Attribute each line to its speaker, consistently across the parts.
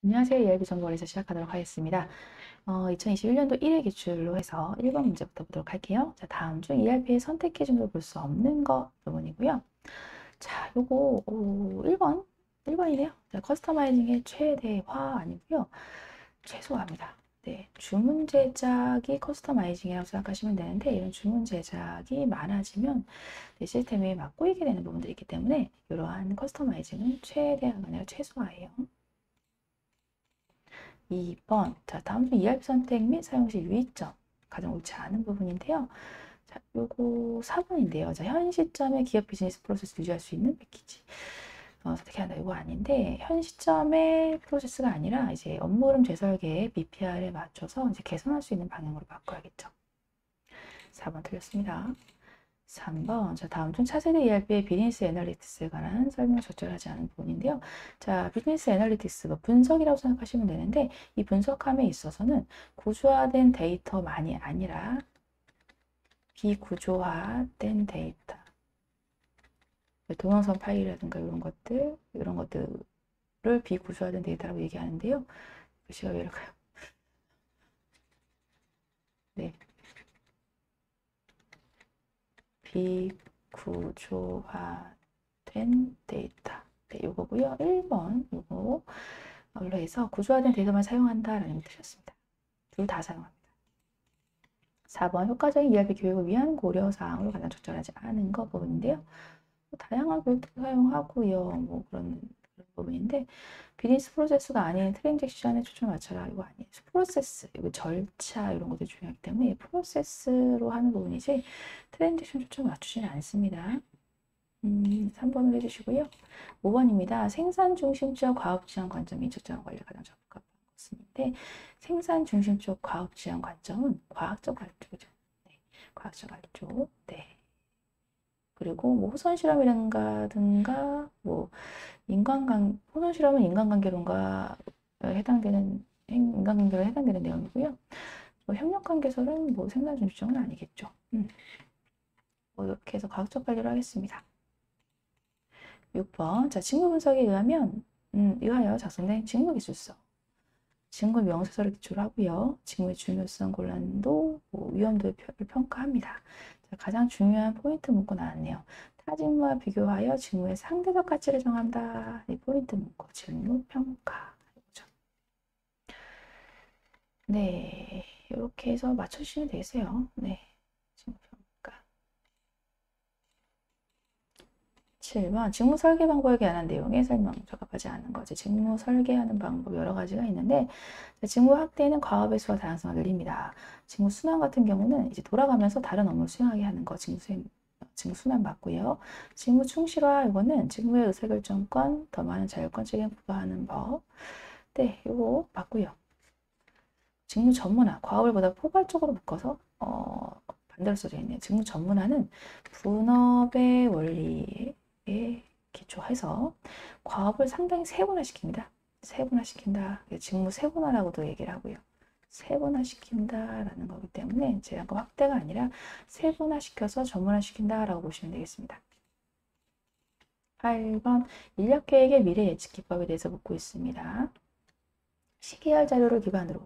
Speaker 1: 안녕하세요. ERB 정보원에서 시작하도록 하겠습니다. 2021년도 1회 기출로 해서 1번 문제부터 보도록 할게요. 자, 다음 중 ERP의 선택 기준으로 볼 수 없는 것 부분이고요. 자, 요거 1번이네요. 자, 커스터마이징의 최대화 아니고요. 최소화입니다. 네, 주문 제작이 커스터마이징이라고 생각하시면 되는데 이런 주문 제작이 많아지면 네, 시스템이 막 꼬이게 되는 부분들이 있기 때문에 이러한 커스터마이징은 최대화가 아니라 최소화예요. 2번. 자, 다음 중 ERP 선택 및 사용 시 유의점. 가장 옳지 않은 부분인데요. 자, 요거 4번인데요. 자, 현 시점에 기업 비즈니스 프로세스 유지할 수 있는 패키지. 선택해야 한다. 이거 아닌데, 현 시점의 프로세스가 아니라 이제 업무 흐름 재설계의 BPR에 맞춰서 이제 개선할 수 있는 방향으로 바꿔야겠죠. 4번 틀렸습니다. 3번. 자, 다음 중 차세대 ERP의 비즈니스 애널리틱스에 관한 설명 적절하지 않은 부분인데요. 자, 비즈니스 애널리틱스, 뭐 분석이라고 생각하시면 되는데, 이 분석함에 있어서는 구조화된 데이터만이 아니라 비구조화된 데이터, 동영상 파일이라든가 이런 것들을 비구조화된 데이터라고 얘기하는데요. 글씨가 왜 이럴까요? 네. 비구조화된 데이터. 네, 요거고요. 1번 요거 로 해서 구조화된 데이터만 사용한다라는 뜻이었습니다. 둘 다 사용합니다. 4번 효과적인 ERP 교육을 위한 고려사항으로 가장 적절하지 않은 것 부분인데요. 다양한 교육도 사용하고요. 뭐 그런 부분인데 비즈니스 프로세스가 아닌 트랜잭션에 초점을 맞춰라 이거 아니에요. 프로세스, 이거 절차 이런 것도 중요하기 때문에 프로세스로 하는 부분이지 트랜잭션 초점을 맞추지는 않습니다. 3번을 해주시고요. 5번입니다. 생산 중심적 과업 지향 관점이 적절한 관리에 가장 적합한 것인데 생산 중심적 과업 지향 관점은 과학적 관점이죠. 네, 과학적 관점. 네. 그리고 뭐 호선 실험이라든가 뭐 호선 실험은 인간관계론과 해당되는 인간관계로 해당되는 내용이고요. 뭐 협력관계설은 뭐 생산 중심적은 아니겠죠. 뭐 이렇게 해서 과학적 관리를 하겠습니다. 6번. 자, 직무 분석에 의하여 작성된 직무 기술서. 직무 명세서를 기초로 하고요. 직무의 중요성, 곤란도, 뭐 위험도를 평가합니다. 자, 가장 중요한 포인트 문구 나왔네요. 타 직무와 비교하여 직무의 상대적 가치를 정한다. 이 포인트 문구, 직무 평가. 네, 이렇게 해서 맞춰주시면 되세요. 네, 직무 평가. 7번 직무 설계 방법에 관한 내용의 설명 적합하지 않은 거죠. 직무 설계하는 방법 여러 가지가 있는데 직무 확대는 과업의 수와 다양성을 늘립니다. 직무 순환 같은 경우는 이제 돌아가면서 다른 업무를 수행하게 하는 거 직무 순환 맞고요. 직무 충실화 이거는 직무의 의사결정권, 더 많은 자율권 책임 부과하는 법. 네, 이거 맞고요. 직무 전문화, 과업을보다 포괄적으로 묶어서 반대로 써져 있네요. 직무 전문화는 분업의 원리에 기초해서 과업을 상당히 세분화시킵니다. 세분화시킨다. 직무 세분화라고도 얘기를 하고요. 세분화시킨다라는 거기 때문에 제한과 확대가 아니라 세분화시켜서 전문화시킨다라고 보시면 되겠습니다. 8번 인력계획의 미래 예측 기법에 대해서 묻고 있습니다. 시계열 자료를 기반으로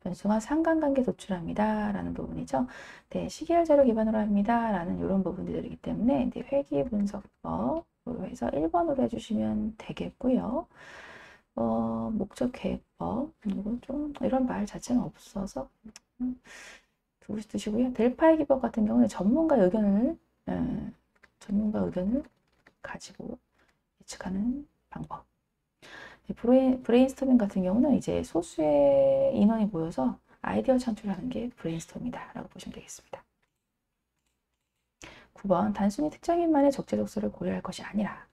Speaker 1: 변수가 상관관계 도출합니다. 라는 부분이죠. 네, 시계열 자료 기반으로 합니다. 라는 이런 부분들이기 때문에 이제 회계분석법으로 해서 1번으로 해주시면 되겠고요. 목적 계획법, 이거 좀 이런 말 자체는 없어서 두시고요. 델파이 기법 같은 경우는 전문가 의견을 가지고 예측하는 방법. 브레인스토밍 같은 경우는 이제 소수의 인원이 모여서 아이디어 창출하는 게 브레인스토밍이다라고 보시면 되겠습니다. 9번 단순히 특정인만의 적재적소를 고려할 것이 아니라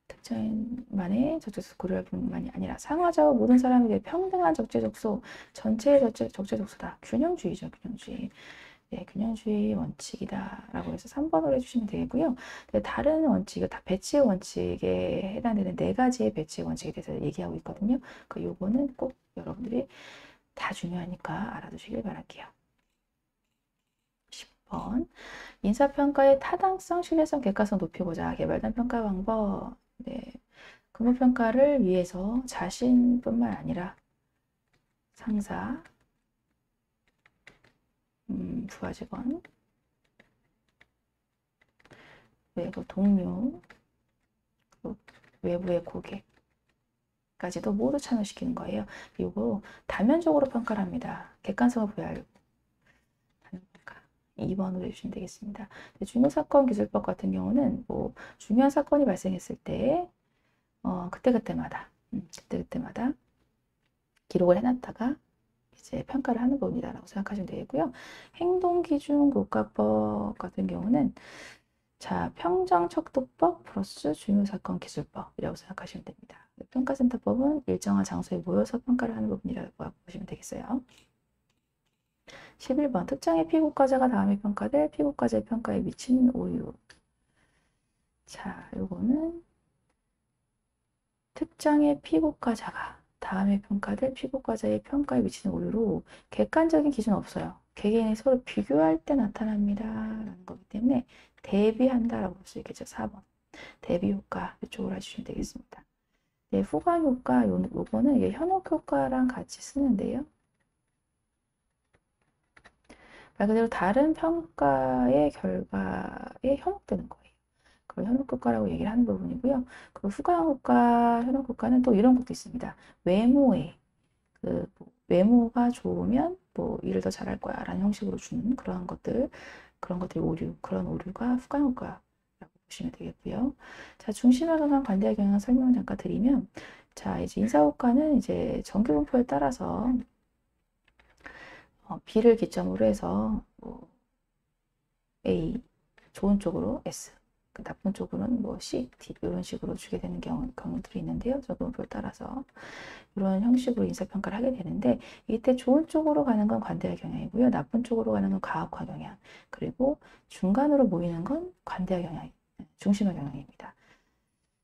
Speaker 1: 특정인만의 적재적소 고려할 뿐만이 아니라 상호적으로 모든 사람에게 평등한 적재적소, 전체의 적재적소다. 균형주의죠, 균형주의. 네, 균형주의 원칙이다라고 해서 3번으로 해주시면 되겠고요. 다른 원칙, 다 배치의 원칙에 해당되는 4가지의 배치의 원칙에 대해서 얘기하고 있거든요. 요거는 꼭 여러분들이 다 중요하니까 알아두시길 바랄게요. 10번 인사평가의 타당성, 신뢰성, 객관성 높이고자 개발된 평가 방법. 네, 근무평가를 위해서 자신뿐만 아니라 상사, 부하직원, 외부 동료, 외부의 고객까지도 모두 참여시키는 거예요. 그리고 다면적으로 평가를 합니다. 객관성을 부여하려고. 2번으로 해주시면 되겠습니다. 중요사건 기술법 같은 경우는 뭐 중요한 사건이 발생했을 때 그때그때마다 기록을 해놨다가 이제 평가를 하는 법이다라고 생각하시면 되겠고요. 행동기준국가법 같은 경우는 자, 평정척도법 플러스 중요사건 기술법이라고 생각하시면 됩니다. 평가센터법은 일정한 장소에 모여서 평가를 하는 부분이라고 보시면 되겠어요. 11번 특정의 피고과자가 다음에 평가될 피고과자의 평가에 미치는 오류. 자, 요거는 특정의 피고과자가 다음에 평가될 피고과자의 평가에 미치는 오류로 객관적인 기준 없어요. 개개인이 서로 비교할 때 나타납니다. 라는 거기 때문에 대비한다라고 볼 수 있겠죠. 4번. 대비효과 이쪽으로 해주시면 되겠습니다. 네, 후광효과 요거는 이게 현혹효과랑 같이 쓰는데요. 말 그대로 다른 평가의 결과에 현혹되는 거예요. 그걸 현혹효과라고 얘기를 하는 부분이고요. 그 후광효과, 현혹효과는 또 이런 것도 있습니다. 외모에 외모가 좋으면 뭐 일을 더 잘할 거야 라는 형식으로 주는 그런 것들이 오류, 그런 오류가 후광효과라고 보시면 되겠고요. 자, 중심화 경향, 관대화 경향 설명을 잠깐 드리면, 자, 이제 인사효과는 이제 정규분포에 따라서 B를 기점으로 해서 뭐 A, 좋은 쪽으로 S, 나쁜 쪽으로는 뭐 C, D 이런 식으로 주게 되는 경우들이 있는데요. 정규분포에 따라서 이런 형식으로 인사평가를 하게 되는데, 이때 좋은 쪽으로 가는 건 관대화 경향이고요. 나쁜 쪽으로 가는 건 가혹화 경향, 그리고 중간으로 모이는 건 관대화 경향, 중심화 경향입니다.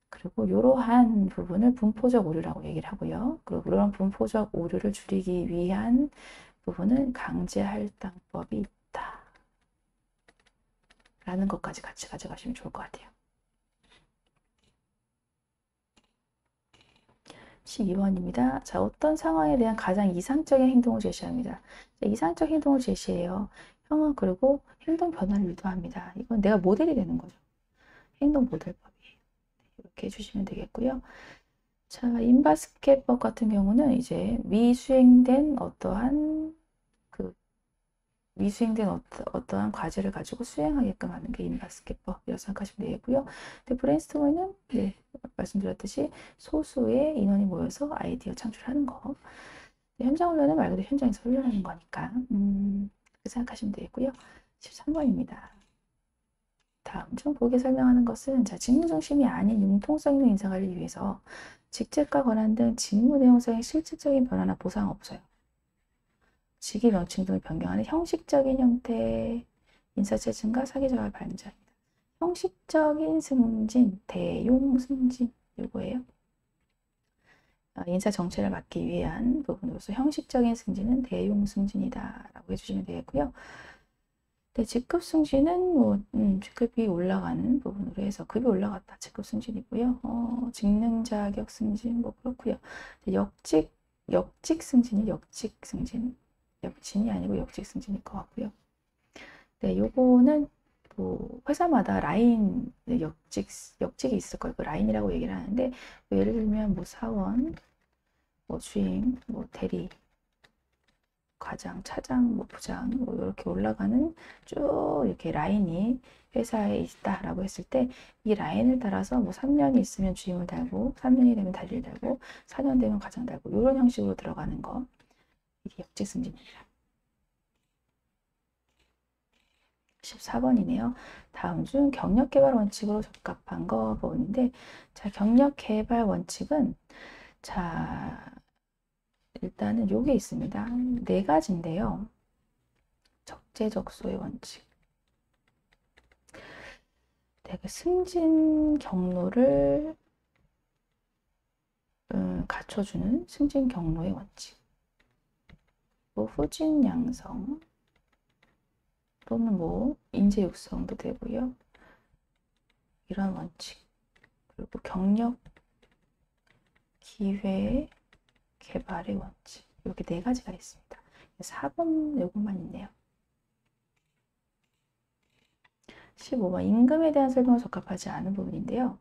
Speaker 1: 그리고 이러한 부분을 분포적 오류라고 얘기를 하고요. 그리고 이런 분포적 오류를 줄이기 위한 부분은 강제 할당법이 있다 라는 것까지 같이 가져가시면 좋을 것 같아요. 12번입니다. 자, 어떤 상황에 대한 가장 이상적인 행동을 제시합니다. 자, 이상적 행동을 제시해요. 형은 그리고 행동 변화를 유도합니다. 이건 내가 모델이 되는 거죠. 행동 모델법이에요. 이렇게 해주시면 되겠고요. 자, 인바스켓법 같은 경우는 이제 미수행된 어떠한 과제를 가지고 수행하게끔 하는 게 인바스켓법이라고 생각하시면 되겠고요. 근데 브레인스토머는 네, 말씀드렸듯이 소수의 인원이 모여서 아이디어 창출하는 거. 현장 훈련은 말 그대로 현장에서 훈련하는 거니까 그렇게 생각하시면 되겠고요. 13번입니다. 다음 중 보기 설명하는 것은 자, 직무 중심이 아닌 융통성 있는 인사관리를 위해서 직책과 권한 등 직무 내용상의 실질적인 변화나 보상 없어요. 직위 명칭 등을 변경하는 형식적인 형태 인사체증과 사기자와 발전입니다. 형식적인 승진, 대용 승진 이거예요. 인사 정체를 막기 위한 부분으로서 형식적인 승진은 대용 승진이다 라고 해주시면 되겠고요. 네, 직급 승진은 뭐 직급이 올라가는 부분으로 해서 급이 올라갔다 직급 승진이고요. 직능 자격 승진 뭐 그렇고요. 역직 승진이 역진이 아니고 역직 승진일 것 같고요. 네, 요거는 뭐 회사마다 라인 역직이 있을 거예요. 그 라인이라고 얘기를 하는데 뭐 예를 들면 뭐 사원, 뭐 주임, 뭐 대리, 과장, 차장, 뭐 부장 뭐 이렇게 올라가는 쭉 이렇게 라인이 회사에 있다라고 했을 때 이 라인을 따라서 뭐 3년이 있으면 주임을 달고 3년이 되면 대리를 달고 4년 되면 과장 달고 이런 형식으로 들어가는 거 이게 역직 승진입니다. 14번이네요. 다음 중 경력개발 원칙으로 적합한 거 보는데 자, 경력개발 원칙은 자, 일단은 요게 있습니다. 네 가지인데요. 적재적소의 원칙. 내가 승진 경로를 갖춰주는 승진 경로의 원칙. 뭐 후진 양성 또는 뭐 인재 육성도 되고요. 이런 원칙. 그리고 경력 기회 개발의 원칙. 이렇게 네 가지가 있습니다. 4번 요것만 있네요. 15번 임금에 대한 설명은 적합하지 않은 부분인데요.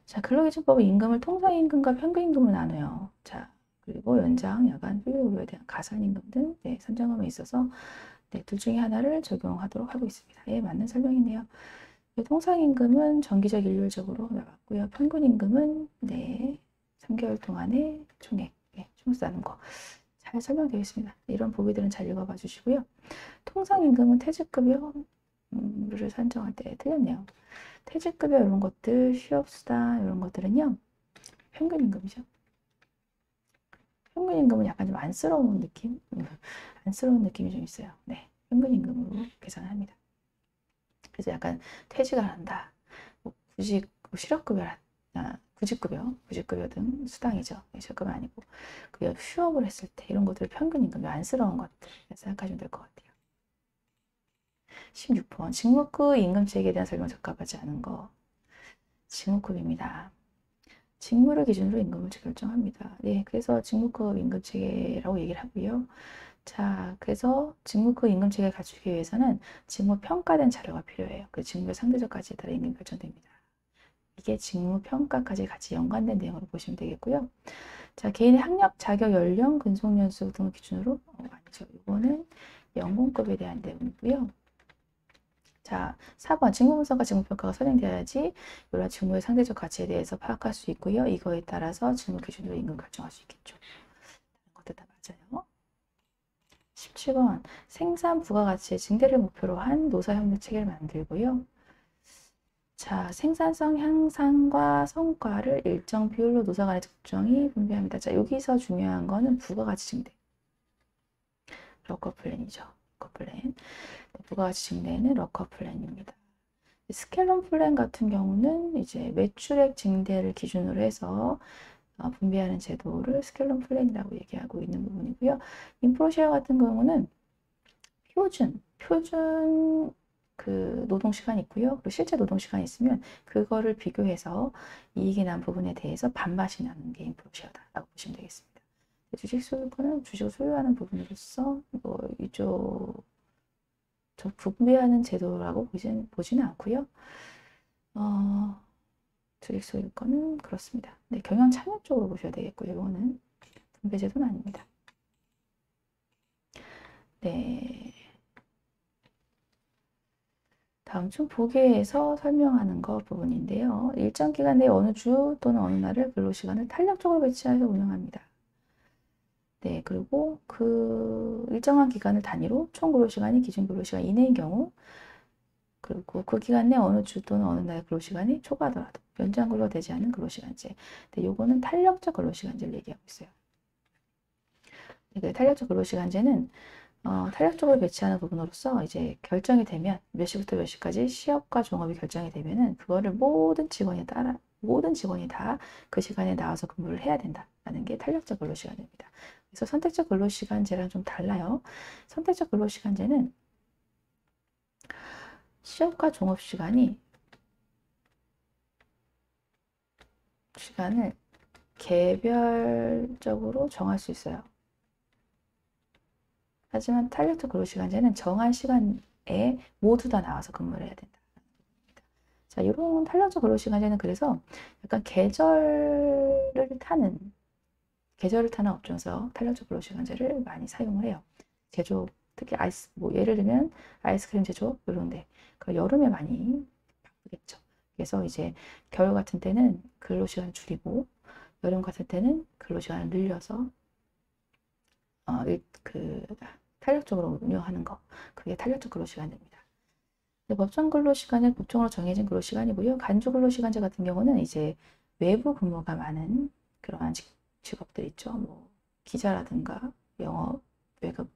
Speaker 1: 자, 근로기준법은 임금을 통상임금과 평균임금으로 나눠요. 자, 그리고 연장, 야간, 휴일에 대한 가산임금 등 네, 선정함에 있어서 네, 둘 중에 하나를 적용하도록 하고 있습니다. 예, 맞는 설명이네요. 통상임금은 정기적 일률적으로 나갔고요. 평균임금은 네, 3개월 동안의 총액, 네, 총수 나눈 거. 잘 설명되어 있습니다. 이런 보기들은 잘 읽어봐 주시고요. 통상임금은 퇴직급여를 산정할 때 틀렸네요. 퇴직급여 이런 것들, 휴업수당 이런 것들은요. 평균임금이죠. 평균임금은 약간 좀 안쓰러운 느낌? 안쓰러운 느낌이 좀 있어요. 네, 평균임금으로 계산합니다. 그래서 약간 퇴직을 한다. 뭐 구직, 실업급여라. 구직급여 등 수당이죠. 실업급여 아니고 그 휴업을 했을 때 이런 것들 평균임금, 안쓰러운 것들 생각하시면 될 것 같아요. 16번 직무급 임금체계에 대한 설명 적합하지 않은 거. 직무급입니다. 직무를 기준으로 임금을 결정합니다. 네, 그래서 직무급 임금체계라고 얘기를 하고요. 자, 그래서 직무급 임금체계를 갖추기 위해서는 직무 평가된 자료가 필요해요. 그 직무의 상대적 가치에 따라 임금이 결정됩니다. 이게 직무 평가까지 같이 연관된 내용으로 보시면 되겠고요. 자, 개인의 학력, 자격, 연령, 근속 연수 등을 기준으로 아니죠. 이거는 연공급에 대한 내용이고요. 자, 4번 직무분석과 직무평가가 선행되어야지 이런 직무의 상대적 가치에 대해서 파악할 수 있고요. 이거에 따라서 직무 기준으로 임금 결정할 수 있겠죠. 다른 것도 다 맞아요. 17번 생산 부가가치의 증대를 목표로 한 노사협력 체계를 만들고요. 자, 생산성 향상과 성과를 일정 비율로 노사 간의 적정히 분배합니다. 자, 여기서 중요한 거는 부가가치 증대. 러커 플랜이죠. 러커 플랜. 부가가치 증대는 러커 플랜입니다. 스켈론 플랜 같은 경우는 이제 매출액 증대를 기준으로 해서 분배하는 제도를 스켈론 플랜이라고 얘기하고 있는 부분이고요. 인프로쉐어 같은 경우는 표준 그 노동시간이 있고요. 그리고 실제 노동시간이 있으면 그거를 비교해서 이익이 난 부분에 대해서 반반씩 나누는 게 인프로쉐어다라고 보시면 되겠습니다. 주식 소유권은 주식을 소유하는 부분으로서 뭐 이쪽 분배하는 제도라고 보지는 않고요. 주식 소유권은 그렇습니다. 네, 경영 참여 쪽으로 보셔야 되겠고요. 이거는 분배 제도는 아닙니다. 네. 다음 중 보기에서 설명하는 거 부분인데요. 일정 기간 내에 어느 주 또는 어느 날을 근로시간을 탄력적으로 배치해서 운영합니다. 네, 그리고 그 일정한 기간을 단위로 총 근로시간이 기준 근로시간 이내인 경우, 그리고 그 기간 내 어느 주 또는 어느 날 근로시간이 초과하더라도 연장 근로가 되지 않는 근로시간제. 네, 요거는 탄력적 근로시간제를 얘기하고 있어요. 네, 탄력적 근로시간제는 탄력적으로 배치하는 부분으로서 이제 결정이 되면 몇 시부터 몇 시까지 시업과 종업이 결정이 되면은 그거를 모든 직원이 다 그 시간에 나와서 근무를 해야 된다라는 게 탄력적 근로시간제입니다. 그래서 선택적 근로시간제랑 좀 달라요. 선택적 근로시간제는 시업과 종업 시간을 개별적으로 정할 수 있어요. 하지만 탄력적 근로시간제는 정한 시간에 모두 다 나와서 근무를 해야 된다. 자, 이런 탄력적 근로시간제는 그래서 약간 계절을 타는 업종에서 탄력적 근로시간제를 많이 사용을 해요. 제조업, 특히 뭐 예를 들면 아이스크림 제조업 이런데 그 여름에 많이 바쁘겠죠. 그래서 이제 겨울 같은 때는 근로시간 줄이고 여름 같은 때는 근로시간을 늘려서 탄력적으로 운영하는 거, 그게 탄력적 근로시간입니다. 법정 근로시간은 법정으로 정해진 근로시간이고요. 간주 근로시간제 같은 경우는 이제 외부 근무가 많은 그러한 직업들 있죠. 뭐 기자라든가 영업,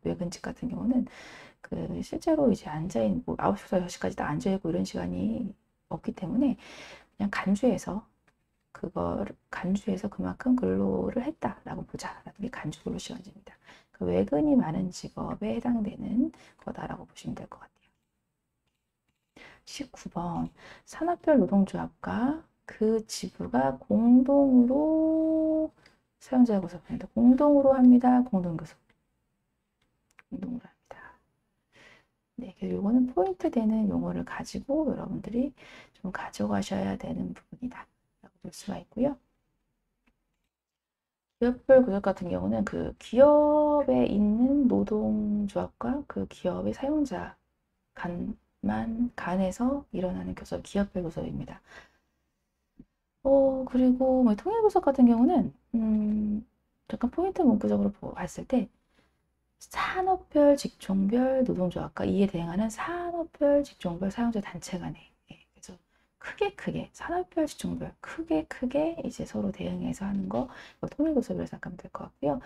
Speaker 1: 외근직 같은 경우는 그 실제로 이제 앉아있는 뭐 9시부터 6시까지 다 앉아있고 이런 시간이 없기 때문에 그냥 간주해서 그만큼 근로를 했다라고 보자라는 게 간주 근로시간제입니다. 그 외근이 많은 직업에 해당되는 거다라고 보시면 될 것 같아요. 19번 산업별 노동조합과 그 지부가 공동으로 사용자 교섭합니다. 공동으로 합니다. 공동교섭. 공동으로 합니다. 네, 그래서 요거는 포인트 되는 용어를 가지고 여러분들이 좀 가져가셔야 되는 부분이다 라고 볼 수가 있고요. 기업별 교섭 같은 경우는 그 기업에 있는 노동조합과 그 기업의 사용자 간에서 일어나는 교섭, 기업별 교섭입니다. 그리고 뭐 통일교섭 같은 경우는 잠깐 포인트 문구적으로 봤을 때 산업별, 직종별 노동조합과 이에 대응하는 산업별, 직종별 사용자 단체 간에 그래서 크게 산업별, 직종별 크게 이제 서로 대응해서 하는 거 통일교섭이라고 생각하면 될 것 같고요.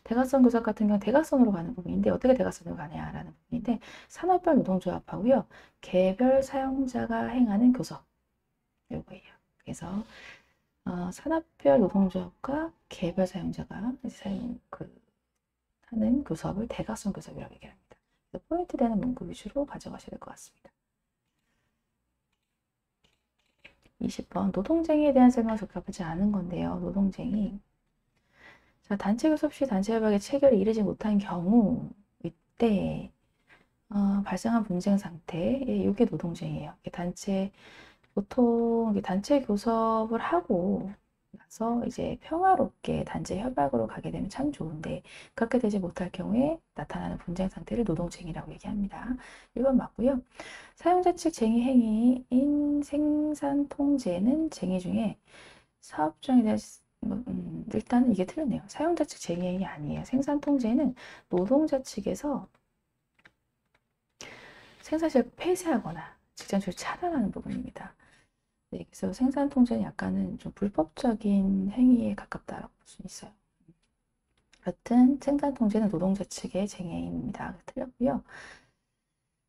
Speaker 1: 대각선 교섭 같은 경우는 대각선으로 가는 부분인데 어떻게 대각선으로 가냐라는 부분인데 산업별 노동조합하고요. 개별 사용자가 행하는 교섭 이거예요. 그래서 산업별 노동조합과 개별 사용자가 하는 교섭을 대각선 교섭이라고 얘기합니다. 포인트 되는 문구 위주로 가져가셔야 될 것 같습니다. 20번 노동쟁이에 대한 설명을 적합하지 않은 건데요. 노동쟁이 자, 단체 교섭 시 단체 협약의 체결에 이르지 못한 경우 이때 발생한 분쟁 상태 이게 노동쟁이에요. 보통 단체 교섭을 하고 나서 이제 평화롭게 단체 협약으로 가게 되면 참 좋은데 그렇게 되지 못할 경우에 나타나는 분쟁 상태를 노동쟁이라고 얘기합니다. 1번 맞고요. 사용자 측 쟁의 행위인 생산 통제는 쟁의 중에 사업주에 대한 일단 이게 틀렸네요. 사용자 측 쟁의 행위 아니에요. 생산 통제는 노동자 측에서 생산시를 폐쇄하거나 직장 조직을 차단하는 부분입니다. 네, 그래서 생산 통제는 약간은 좀 불법적인 행위에 가깝다고 볼 수 있어요. 여튼 생산 통제는 노동자 측의 쟁의입니다. 틀렸고요.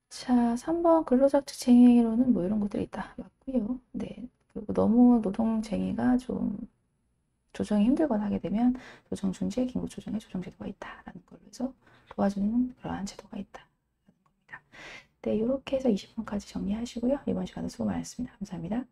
Speaker 1: 자, 3번 근로자 측 쟁의로는 뭐 이런 것들이 있다. 맞고요. 네, 그리고 너무 노동쟁의가 좀 조정이 힘들거나 하게 되면 조정 중지에 긴급 조정의 조정 제도가 있다라는 걸로 해서 도와주는 그러한 제도가 있다라는 겁니다. 네, 이렇게 해서 20번까지 정리하시고요. 이번 시간에 수고 많았습니다. 감사합니다.